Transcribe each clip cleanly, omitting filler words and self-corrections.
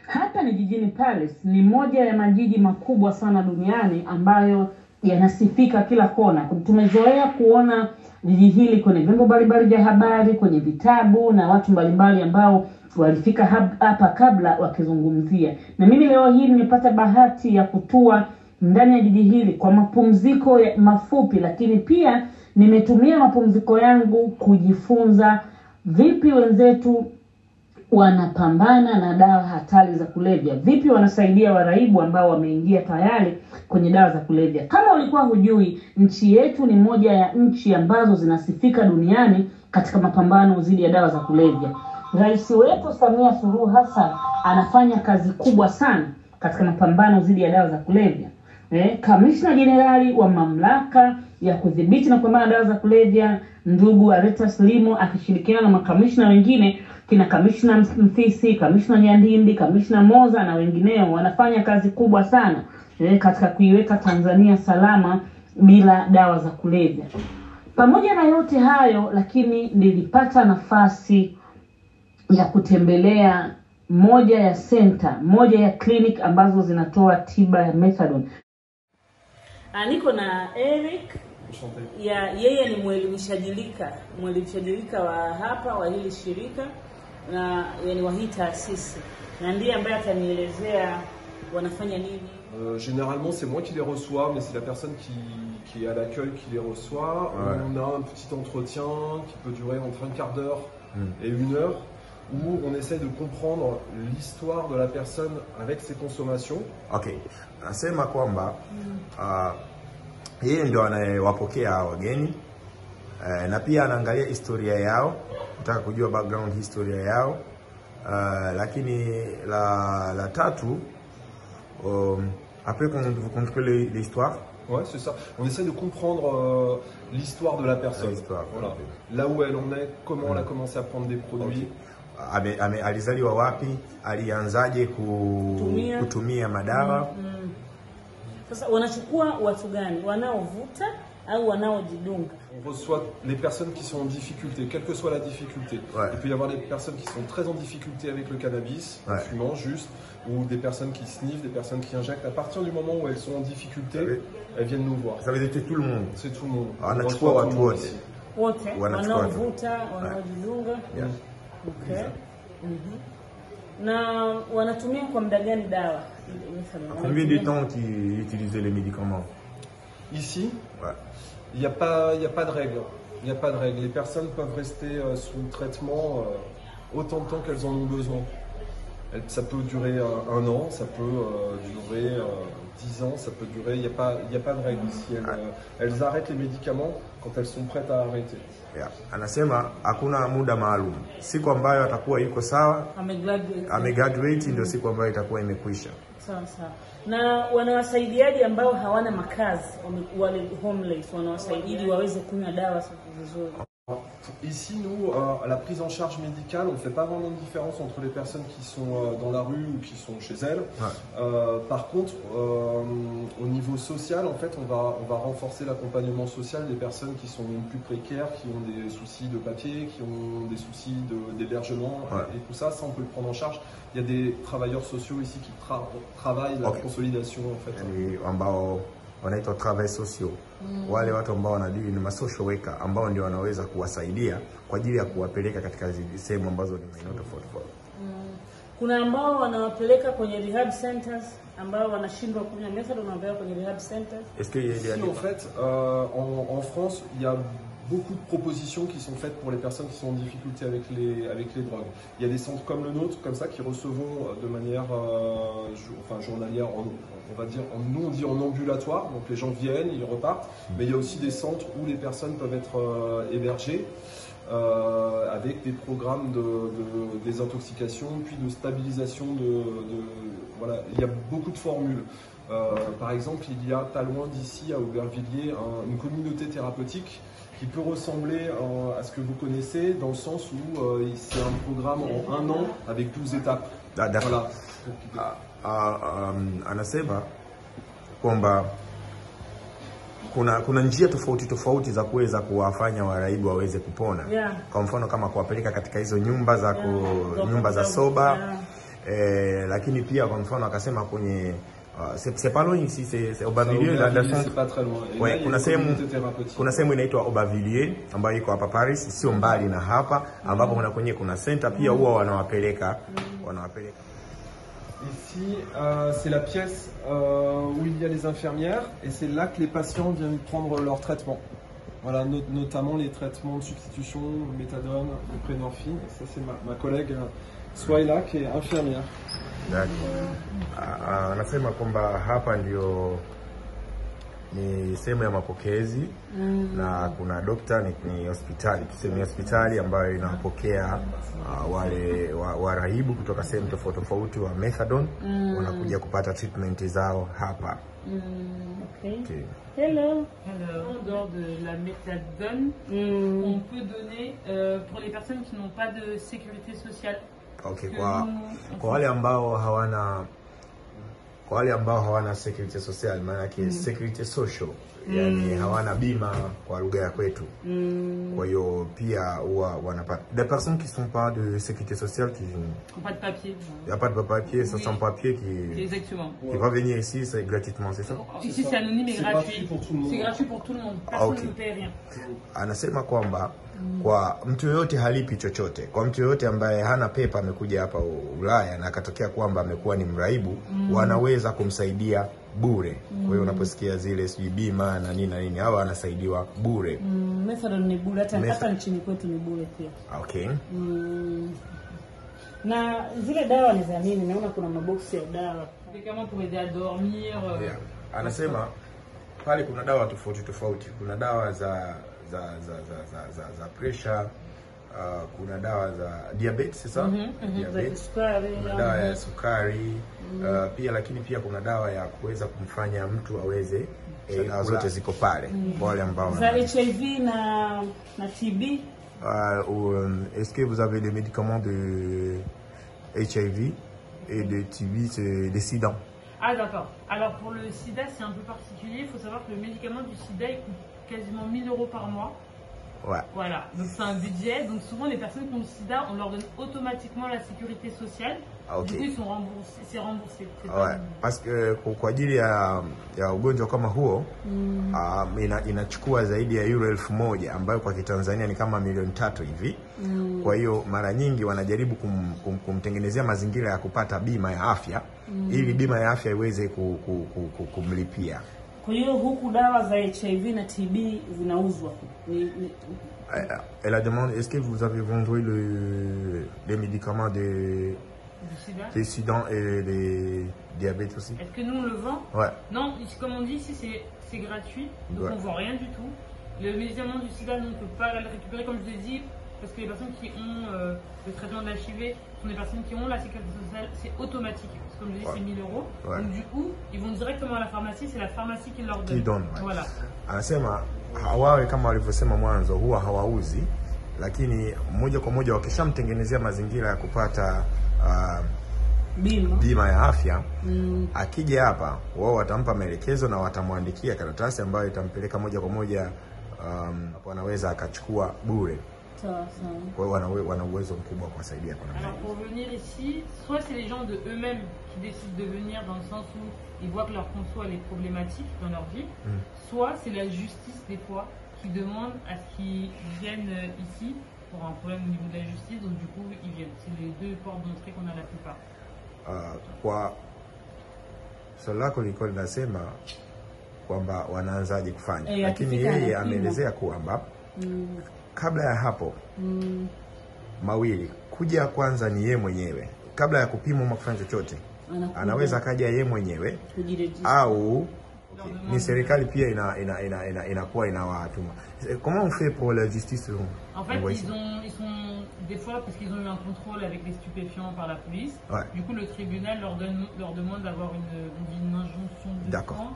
Hapa ni jijini Paris, ni moja ya majiji makubwa sana duniani ambayo yanasifika kila kona. Tumezoea kuona jiji hili kwenye vyombo mbalimbali vya habari, kwenye vitabu na watu mbalimbali ambao walifika hapa kabla wakizungumzia. Na mimi leo hii nimepata bahati ya kutua ndani ya jiji hili kwa mapumziko mafupi, lakini pia nimetumia mapumziko yangu kujifunza vipi wenzetu wanapambana na dawa hatari za kulevya, vipi wanasaidia waraibu ambao wameingia tayari kwenye dawa za kulevya. Kama ulikuwa hujui, nchi yetu ni moja ya nchi ambazo zinasifika duniani katika mapambano dhidi ya dawa za kulevya. Rais wetu Samia Suluhu Hassan anafanya kazi kubwa sana katika mapambano dhidi ya dawa za kulevya. Kamishna Jenerali wa mamlaka ya kudhibiti na kupambana na dawa za kulevya, ndugu Aretas Limo, akishirikiana na makamishna wengine kina kamishna Mfisi, kamishna Nyandindi, kamishna Moza na wengineo, wanafanya kazi kubwa sana katika kuiweka Tanzania salama bila dawa za kulevya. Pamoja na yote hayo, lakini nilipata nafasi ya kutembelea moja ya center, moja ya clinic ambazo zinatoa tiba ya methadone. Niko na Eric. Yeye ni mwelimishaji wa hapa wa hili shirika na yani wa hii taasisi, na ndiye ambaye atanielezea wanafanya nini. Généralement c'est moi qui les reçois, mais c'est la personne qui est à l'accueil qui les reçoit. Ouais. On a un petit entretien qui peut durer entre un quart d'heure et 1 heure, où on essaie de comprendre l'histoire de la personne avec ses consommations. Okay. Nasema kwamba yeye ndio anayewapokea wageni na pia anaangalia historia yao, kutaka kujua background historia yao. Lakini la tatu, après vous contrôlez l'histoire. Ouais, c'est ça. On essaie de comprendre l'histoire de la personne. Voilà. Là où elle en est, comment elle a commencé à prendre des produits. Okay. Alizaliwa wapi, alianzaje kutumia madawa. Sasa wanachukua watu gani? Wanaovuta au wanaojidunga? On reçoit les personnes qui sont en difficulté, quelle que soit la difficulté. Ouais. Il peut y avoir des personnes qui sont très en difficulté avec le cannabis, en fumant juste, ou des personnes qui sniffent, des personnes qui injectent. À partir du moment où elles sont en difficulté, elles viennent nous voir. Ça veut dire tout le monde. C'est tout le monde. Wanachukua watu wote. Wote, wanaovuta, wanaojidunga. Okay. Na wanatumia kwa muda gani dawa? Combien de temps qu'ils utilisent les médicaments? Ici, il n'y a pas de règle. Il n'y a pas de règle. Les personnes peuvent rester sous traitement autant de temps qu'elles en ont besoin. Ça peut durer 1 an, ça peut durer 10 ans, ça peut durer. Il n'y a pas de règle ici. Elles arrêtent les médicaments quand elles sont prêtes à arrêter. Anasema hakuna muda maalum. Siku ambayo atakuwa yuko sawa, amegraduate ndio siku ambayo itakuwa imekwisha. Sawa. Na wanawasaidiaje ambao hawana makazi, wale homeless, wanawasaidia waweze kunywa dawa vizuri? Ici, nous, la prise en charge médicale, on ne fait pas vraiment de différence entre les personnes qui sont dans la rue ou qui sont chez elles. Ouais. Par contre, au niveau social, en fait, on va renforcer l'accompagnement social des personnes qui sont plus précaires, qui ont des soucis de papier, qui ont des soucis d'hébergement, et tout ça, on peut le prendre en charge. Il y a des travailleurs sociaux ici qui travaillent la consolidation, en fait. Wanaitwa travail sociaux. Wale watu ambao wanadili ni social worker ambao ndio wanaweza kuwasaidia kwa ajili ya kuwapeleka katika sehemu ambazo ni maeneo tofauti. Kuna ambao wanawapeleka kwenye rehab centers ambao wanashindwa kunywa methadone, wanawapeleka kwenye rehab centers. Est-ce qu'il y a en fait en France, il y a beaucoup de propositions qui sont faites pour les personnes qui sont en difficulté avec les drogues. Il y a des centres comme le nôtre, comme ça, qui recevons de manière journalière, on va dire, nous on dit en ambulatoire, donc les gens viennent, ils repartent, mais il y a aussi des centres où les personnes peuvent être hébergées avec des programmes de désintoxication, puis de stabilisation voilà, il y a beaucoup de formules. Par exemple, il y a pas loin d'ici, à Aubervilliers, une communauté thérapeutique qui peut ressembler à ce que vous connaissez, dans le sens où c'est un programme en 1 an avec 12 étapes. Voilà. Anasema kwamba kuna njia tofauti za kuweza kuwafanya waraibu waweze kupona. Kwa mfano kama kuwapeleka katika hizo nyumba za soba. lakini pia kwa mfano akasema kwenye c'est pas loin ici, c'est Aubervilliers, c'est pas très loin. Ouais, kuna sehemu inaitwa Aubervilliers ambayo iko hapa Paris, sio mbali na hapa, ambapo kuna center pia huwa wanawapeleka. Ici, c'est la pièce où il y a les infirmières et c'est là que les patients viennent prendre leur traitement. Voilà, notamment les traitements de substitution, méthadone, buprenorphine. Ça, c'est ma collègue Swaila qui est infirmière. Anasema kwamba hapa ndio ni sehemu ya mapokezi na kuna dokta, ni hospitali, tuseme hospitali ambayo inapokea wale warahibu kutoka sehemu tofauti wa methadone wanakuja kupata treatment zao hapa. Okay. Hello. En dehors de la méthadone, on peut donner pour les personnes qui n'ont pas de sécurité sociale. Okay, kwa wale ambao hawana security social, maana yake security social, yani hawana bima kwa lugha ya kwetu. Kwa hiyo pia huwa wanapata des personnes qui sont pas de sécurité sociale, qui n'ont pas de papier. Il y a pas de papier, ça sans papier qui exactement. Qui va venir ici, c'est gratuitement, c'est ça? Ici c'est anonyme et gratuit. C'est gratuit pour tout le monde. Personne ne paie rien. Anasema kwamba kwa mtu yoyote halipi chochote. Kwa mtu yoyote ambaye hana pepa amekuja hapa Ulaya na akatokea kwamba amekuwa ni mraibu, wanaweza kumsaidia bure. Kwa hiyo unaposikia zile sijui bima na nini hawa anasaidiwa bure. Methadone ni bure, hata nchini kwetu ni bure pia. Okay. Na zile dawa ni za nini? Naona kuna maboksi ya dawa. Kama pour aider à dormir. Anasema pale kuna dawa tofauti. Kuna dawa za pressure, kuna dawa za diabetes, sasa diabetes, kuna dawa ya sukari, pia lakini pia kuna dawa ya kuweza kumfanya mtu aweze zote ziko pale kwa wale ambao za HIV na TB. Est-ce que vous avez des médicaments de HIV et de TB, c'est des SIDA? Ah d'accord. Alors pour le sida c'est un peu particulier, il faut savoir que le médicament du sida il coûte quasiment 1000 € par mois. Ouais. Voilà, donc c'est un budget. Donc souvent les personnes qui ont le sida, on leur donne automatiquement la sécurité sociale. Ah, okay. Du coup ils sont remboursés, c'est remboursé. Ouais. Parce que kwa ajili ya ugonjwa kama huo inachukua zaidi ya euro 1000 ambayo kwa Kitanzania ni kama milioni 3 hivi. Kwa hiyo mara nyingi wanajaribu kumtengenezea mazingira ya kupata bima ya afya ili bima ya afya iweze kumlipia. Kwa hiyo huku dawa za HIV na TB zinauzwa. Elle a demandé, est-ce que vous avez vendu les médicaments de sida et les diabètes aussi? Est-ce que nous on le vend? Ouais. Non, comme on dit ici c'est gratuit, donc on vend rien du tout. Le médicament du sida, nous on peut pas le récupérer comme je l'ai dit, parce que les personnes qui ont le traitement de l'HIV sont des personnes qui ont la sécurité sociale, c'est automatique. Parce que comme je dis, c'est 1000 €. Ouais. Donc du coup, ils vont directement à la pharmacie, c'est la pharmacie qui leur donne. Voilà. Anasema hawawe kama walivyosema mwanzo huwa hawauzi, lakini moja kwa moja wakishamtengenezea mazingira ya kupata bima ya afya, akija hapa wao watampa maelekezo na watamwandikia karatasi ambayo itampeleka moja kwa moja hapo anaweza akachukua bure. Kwa hiyo wana uwezo mkubwa kuwasaidia kwa namna. Alors pour venir ici, soit c'est les gens de eux-mêmes qui décident de venir dans le sens où ils voient que leur conso elle est problématique dans leur vie, soit c'est la justice des fois qui demande à ce qu'ils viennent ici pour un problème au niveau de la justice, donc du coup ils viennent. C'est les deux portes d'entrée qu'on a la plupart. Kwa swali lako liko linasema kwamba wanaanzaje kufanya, lakini yeye ameelezea kwamba kabla ya hapo mawili kuja kwanza ni yeye mwenyewe kabla ya kupimwa ama kufanya chochote, anaweza kaja yeye mwenyewe au ni serikali pia inakuwa inawatuma. Comment on fait pour la justice? En fait, ils sont des fois parce qu'ils ont eu un contrôle avec les stupéfiants par la police. Ouais. Du coup, le tribunal leur demande d'avoir une injonction de D'accord.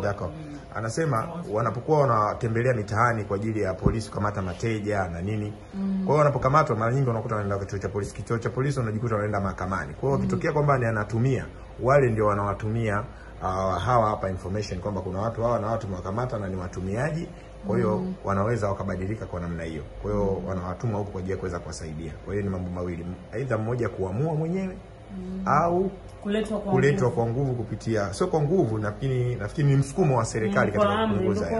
D'accord. Anasema wanapokuwa wanatembelea mitaani kwa ajili ya polisi kukamata mateja na nini. Kwa hiyo wanapokamatwa mara nyingi wanakuta wanaenda kituo cha polisi. Kituo cha polisi wanajikuta wanaenda mahakamani. Kwa hiyo wakitokea kwamba ni anatumia, wale ndio wanawatumia hawa hapa information kwamba kuna watu hawa na watu mwakamata na ni watumiaji. Kwa hiyo wanaweza wakabadilika kwa namna hiyo. Kwa hiyo wanawatuma huko kwa ajili ya kuweza kuwasaidia. Kwa hiyo ni mambo mawili. Aidha mmoja kuamua mwenyewe au kuletwa kwa nguvu kupitia, sio kwa nguvu, nafikiri ni msukumo wa serikali katika kupunguza.